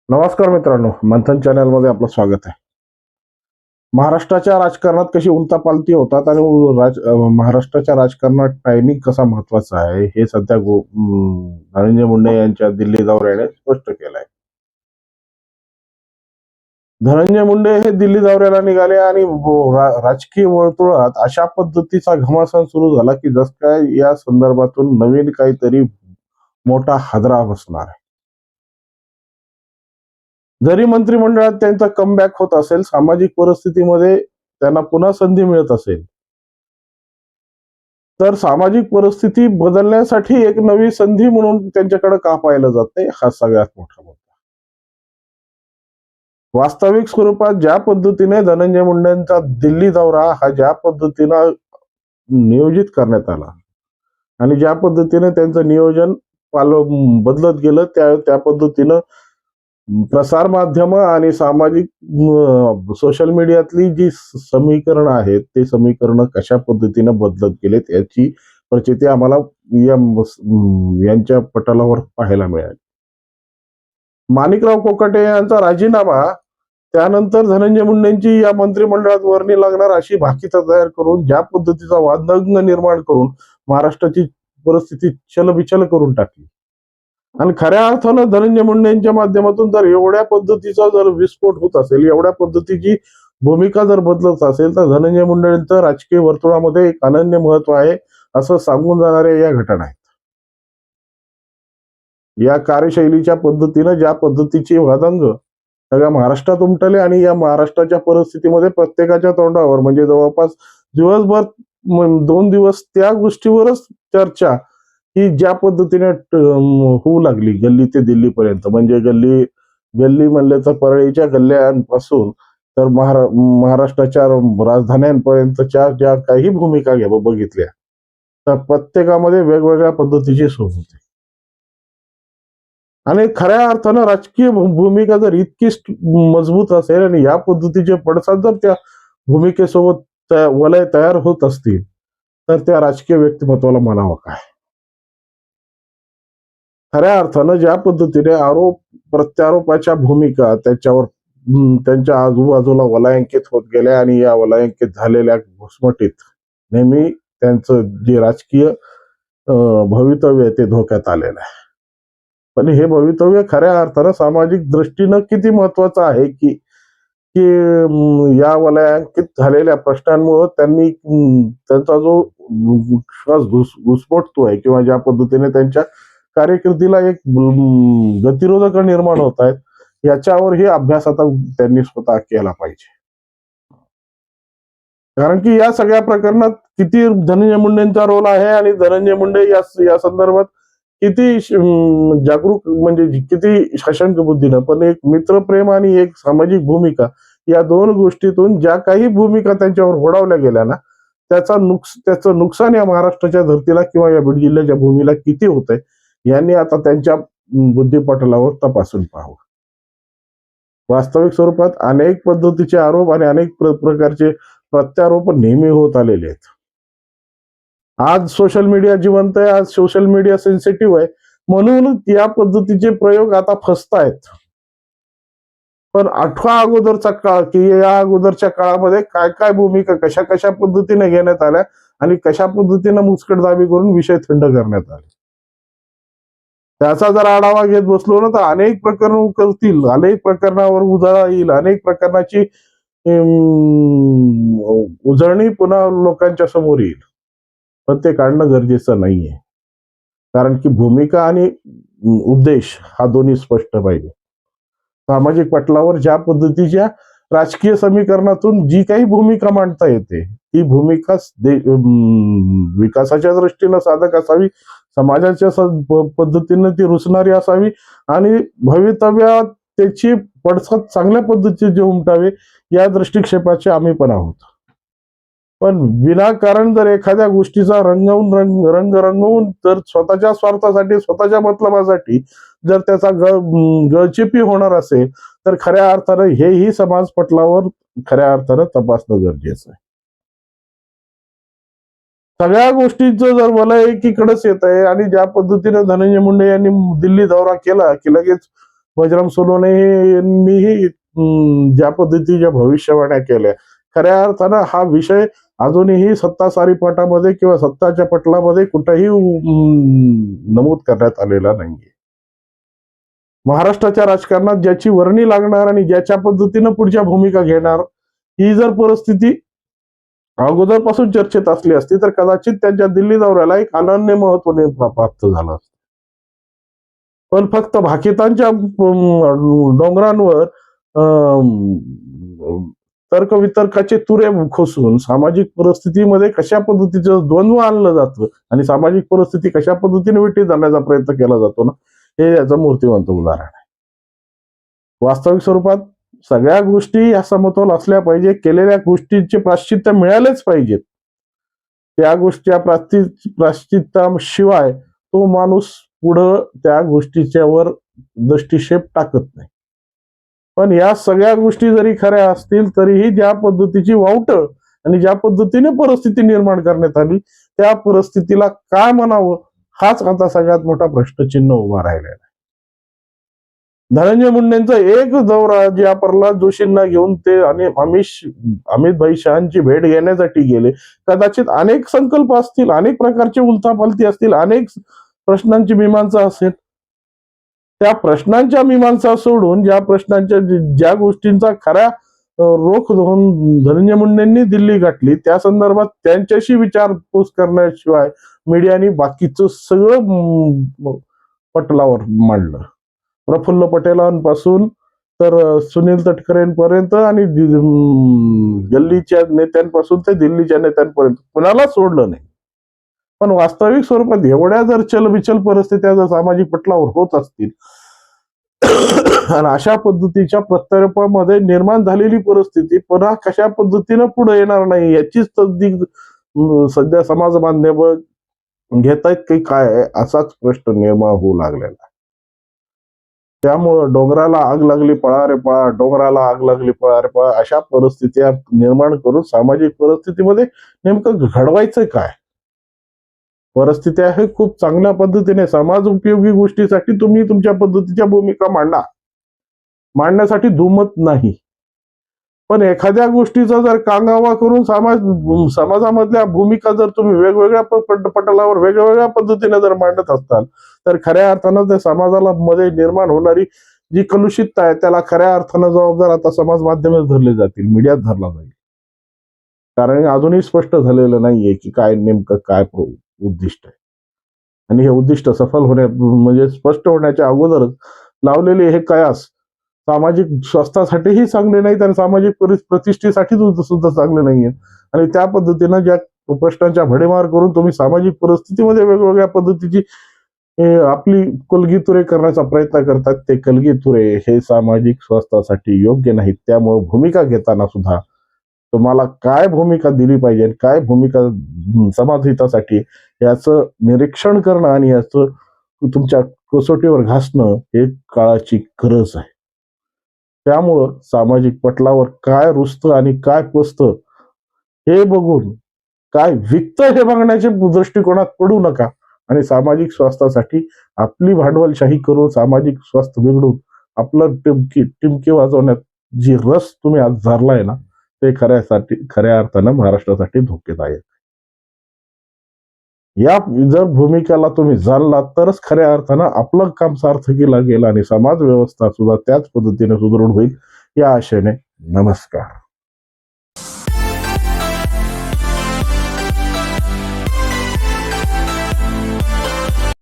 नमस्कार मित्रांनो, मंथन चॅनल मध्ये आपलं स्वागत आहे. महाराष्ट्राच्या राजकारणात कशी उलथापालथी होतात आणि महाराष्ट्राच्या राजकारणात टायमिंग कसा महत्वाचा आहे हे सध्या धनंजय मुंडे यांच्या दिल्ली दौऱ्याने स्पष्ट केलंय. धनंजय मुंडे हे दिल्ली दौऱ्याला निघाले आणि राजकीय वर्तुळात अशा पद्धतीचा घमासान सुरू झाला की जस काय या संदर्भातून नवीन काहीतरी मोठा हादरा बसणार आहे. जरी मंत्रिमंडळात त्यांचा कमबॅक होत असेल, सामाजिक परिस्थितीमध्ये त्यांना पुन्हा संधी मिळत असेल, तर सामाजिक परिस्थिती बदलण्यासाठी एक नवी संधी म्हणून त्यांच्याकडे का पाहिलं जात नाही, हा सगळ्यात मोठा मुद्दा. वास्तविक स्वरूपात ज्या पद्धतीने धनंजय मुंडेंचा दिल्ली दौरा हा ज्या पद्धतीनं नियोजित करण्यात आला आणि ज्या पद्धतीने त्यांचं नियोजन बदलत गेलं, त्या पद्धतीनं प्रसार माध्यम आणि सामाजिक सोशल मीडियातली जी समीकरण आहेत ते समीकरण कशा पद्धतीने बदलत गेलेत याची प्रचिती आम्हाला यांच्या पटलावर पाहायला मिळाली. माणिकराव कोकाटे यांचा राजीनामा, त्यानंतर धनंजय मुंडेंची या मंत्रिमंडळात वर्णी लागणार अशी भाकीता तयार करून ज्या पद्धतीचा वादंग निर्माण करून महाराष्ट्राची परिस्थिती चलबिचल करून टाकली. आणि खऱ्या अर्थानं धनंजय मुंडेंच्या माध्यमातून जर एवढ्या पद्धतीचा जर विस्फोट होत असेल, एवढ्या पद्धतीची भूमिका जर बदलत असेल, तर धनंजय मुंडेंचं राजकीय वर्तुळामध्ये एक अनन्य महत्व आहे असं सांगून जाणाऱ्या या घटना आहेत. या कार्यशैलीच्या पद्धतीनं ज्या पद्धतीची वादंग सगळ्या महाराष्ट्रात उमटले आणि या महाराष्ट्राच्या परिस्थितीमध्ये प्रत्येकाच्या तोंडावर म्हणजे जवळपास दिवसभर 2 दिवस त्या गोष्टीवरच चर्चा ही ज्या पद्धतीने होऊ लागली गल्ली ते दिल्लीपर्यंत, म्हणजे गल्ली गल्ली म्हणले तर परळीच्या गल्ल्यांपासून तर महाराष्ट्राच्या राजधान्यांपर्यंतच्या ज्या काही भूमिका बघितल्या तर प्रत्येकामध्ये वेगवेगळ्या पद्धतीची सोय होती. आणि खऱ्या अर्थानं राजकीय भूमिका जर इतकी मजबूत असेल आणि या पद्धतीचे पडसाद जर त्या भूमिकेसोबत वलय तयार होत असतील, तर त्या राजकीय व्यक्तिमत्वाला म्हणावं काय. खऱ्या अर्थानं ज्या पद्धतीने आरोप प्रत्यारोपाच्या भूमिका त्याच्यावर त्यांच्या आजूबाजूला वलयांकित होत गेल्या आणि या वलयांकित झालेल्या घुसमटीत नेहमी त्यांचं जे राजकीय भवितव्य ते धोक्यात आलेलं आहे. पण हे भवितव्य खऱ्या अर्थानं सामाजिक दृष्टीनं किती महत्वाचं आहे की की या वलयांकित झालेल्या प्रश्नांमुळे त्यांनी त्यांचा जो श्वास घुसमटतोय किंवा ज्या पद्धतीने त्यांच्या कारकिर्दीला एक गतिरोधक निर्माण होत आहेत, याच्यावरही अभ्यास आता त्यांनी स्वतः केला पाहिजे. कारण की या सगळ्या प्रकरणात किती धनंजय मुंडेंचा रोल आहे आणि धनंजय मुंडे या संदर्भात किती जागरूक म्हणजे किती सशंक बुद्धीनं, पण एक मित्रप्रेम आणि एक सामाजिक भूमिका या दोन गोष्टीतून ज्या काही भूमिका त्यांच्यावर ओढावल्या गेल्या ना, त्याचं नुकसान या महाराष्ट्राच्या धर्तीला किंवा या बीड जिल्ह्याच्या भूमीला किती होतंय यांनी आता त्यांच्या बुद्धिपटलावर तपासून पाहावं. वास्तविक स्वरूपात अनेक पद्धतीचे आरोप आणि अनेक प्रकारचे प्रत्यारोप नेहमी होत आलेले आहेत. आज सोशल मीडिया जिवंत आहे, आज सोशल मीडिया सेन्सिटिव्ह आहे, म्हणून या पद्धतीचे प्रयोग आता फसतायत. पण आठवा अगोदरचा काळ की या अगोदरच्या काळामध्ये काय काय भूमिका कशा कशा पद्धतीने घेण्यात आल्या आणि कशा पद्धतीने मुस्कटदाबी करून विषय थंड करण्यात आले, त्याचा जर आढावा घेत बसलो ना तर अनेक प्रकरण उकलतील, अनेक प्रकरणावर उजाळा येईल, अनेक प्रकरणाची उजळणी पुन्हा लोकांच्या समोर येईल. पण ते काढणं गरजेचं नाहीये, कारण की भूमिका आणि उद्देश हा दोन्ही स्पष्ट पाहिजे. सामाजिक पटलावर ज्या पद्धतीच्या राजकीय समीकरणातून जी काही भूमिका मांडता येते ती भूमिका विकासाच्या दृष्टीनं साधक असावी, समाजाच्या पद्धतीनं ती रुचणारी असावी आणि भवितव्यात त्याची पडसाद चांगल्या पद्धतीचे उमटावे या दृष्टिक्षेपाचे आम्ही पण आहोत. पण विनाकारण जर एखाद्या गोष्टीचा रंग रंगवून जर स्वतःच्या स्वार्थासाठी स्वतःच्या मतलबासाठी जर त्याचा गळचेपी होणार असेल तर खऱ्या अर्थानं हेही समाज पटलावर खऱ्या अर्थानं तपासणं गरजेचं आहे. सगळ्या गोष्टींचं जर वलय एकीकडेच येत आहे आणि ज्या पद्धतीने धनंजय मुंडे यांनी दिल्ली दौरा केला की लगेच बजरंग सोनवणेंनीही ज्या पद्धतीच्या भविष्यवाण्या केल्या, खऱ्या अर्थानं हा विषय अजूनही सत्ता सारीपाटामध्ये किंवा सत्ताच्या पटलामध्ये कुठेही नमूद करण्यात आलेला नाहीये. महाराष्ट्राच्या राजकारणात ज्याची वर्णी लागणार आणि ज्याच्या पद्धतीनं पुढच्या भूमिका घेणार, ही जर परिस्थिती अगोदरपासून चर्चेत असली असती तर कदाचित त्यांच्या दिल्ली दौऱ्याला एक अनन्य महत्व प्राप्त झालं असतं. पण फक्त भाकितांच्या डोंगरांवर तर्कवितर्काचे तुरे खोसून सामाजिक परिस्थितीमध्ये कशा पद्धतीचं द्वंद्व आणलं जातं आणि सामाजिक परिस्थिती कशा पद्धतीने विटी जाण्याचा प्रयत्न केला जातो ना, हे याचं मूर्तिमंत उदाहरण आहे. वास्तविक स्वरूपात सगळ्या गोष्टी या समतोल असल्या पाहिजे, केलेल्या गोष्टींचे प्राश्चित्य मिळालेच पाहिजेत. त्या गोष्टी प्राश्चित्ताशिवाय तो माणूस पुढं त्या गोष्टीच्या वर दृष्टिक्षेप टाकत नाही. पण या सगळ्या गोष्टी जरी खऱ्या असतील तरीही ज्या पद्धतीची वावटळ आणि ज्या पद्धतीने परिस्थिती निर्माण करण्यात आली, त्या परिस्थितीला काय म्हणावं हाच आता सगळ्यात मोठा प्रश्नचिन्ह उभा राहिलेला आहे. धनंजय मुंडेंचा एक दौरा ज्या प्रल्हाद जोशींना घेऊन ते आणि अमित भाई शहाची भेट घेण्यासाठी गेले, कदाचित अनेक संकल्प असतील, अनेक प्रकारचे उलथापालथी असतील, अनेक प्रश्नांची मीमांसा असेल. त्या प्रश्नांच्या मीमांसा सोडून ज्या गोष्टींचा खऱ्या रोख धरून धनंजय मुंडेंनी दिल्ली गाठली, त्या संदर्भात त्यांच्याशी विचारपूस करण्याशिवाय मीडियाने बाकीचं सगळं पटलावर मांडलं. प्रफुल्ल पटेलांपासून तर सुनील तटकरेंपर्यंत आणि गल्लीच्या नेत्यांपासून ते दिल्लीच्या नेत्यांपर्यंत कुणाला सोडलं नाही. पण वास्तविक स्वरूपात एवढ्या जर चलबिचल परिस्थित्या जर सामाजिक पटलावर होत असतील आणि अशा पद्धतीच्या प्रत्यारोपामध्ये निर्माण झालेली परिस्थिती पुन्हा कशा पद्धतीनं पुढे येणार नाही याचीच तसदीक सध्या समाज माध्यम घेतायत की काय असाच प्रश्न निर्माण होऊ लागलेला. त्यामुळं डोंगराला आग लागली पळा रे पळा, डोंगराला आग लागली पळा रे पळा, अशा परिस्थिती निर्माण करून सामाजिक परिस्थितीमध्ये नेमकं घडवायचं काय? परिस्थिती आहे खूप चांगल्या पद्धतीने समाज उपयोगी गोष्टीसाठी तुम्ही तुमच्या पद्धतीच्या भूमिका मांडण्यासाठी दुमत नाही. पण एखाद्या गोष्टीचा जर कांगावा करून समाजामधल्या भूमिका जर तुम्ही वेगवेगळ्या पटलावर वेगवेगळ्या पद्धतीने जर मांडत असताल तर खऱ्या अर्थानं त्या समाजाला मध्ये निर्माण होणारी जी कलुषितता आहे त्याला खऱ्या अर्थानं जबाबदार आता समाज माध्यमे धरले जातील, मीडियात धरला जाईल. कारण अजूनही स्पष्ट झालेलं नाहीये की काय नेमकं काय उद्दिष्ट आहे आणि हे उद्दिष्ट सफल म्हणजे स्पष्ट होण्याच्या अगोदरच लावलेले हे कयास सामाजिक स्वास्थ्यासाठीही चांगले नाहीत आणि सामाजिक प्रतिष्ठेसाठी सुद्धा चांगले नाहीये. आणि त्या पद्धतीनं ज्या प्रश्नांच्या भडेमार करून तुम्ही सामाजिक परिस्थितीमध्ये वेगवेगळ्या पद्धतीची आपली कलगीतुरे करण्याचा प्रयत्न करतात, ते कलगीतुरे हे सामाजिक स्वास्थ्यासाठी योग्य नाहीत. त्यामुळे भूमिका घेताना सुद्धा तुम्हाला काय भूमिका दिली पाहिजे, काय भूमिका समाज हितासाठी याचं निरीक्षण करणं आणि याचं तुमच्या कसोटीवर घासणं हे काळाची गरज आहे. त्यामुळं सामाजिक पटलावर काय रुजतं आणि काय पचतं हे बघून काय विकतं हे बघण्याच्या दृष्टिकोनात पडू नका आणि सामाजिक स्वास्थ्यासाठी आपली भांडवलशाही करून सामाजिक स्वास्थ्य बिघडून आपलं टिमकी वाजवण्यात जी रस तुम्ही आज धरलाय ना, ते खऱ्या अर्थानं महाराष्ट्रासाठी धोकेदायक. या जर भूमिकेला तुम्ही जाणलात तरच खऱ्या अर्थानं आपलं काम सार्थकीला गेलं आणि समाज व्यवस्था सुद्धा त्याच पद्धतीने सुदृढ होईल. या आशेने नमस्कार.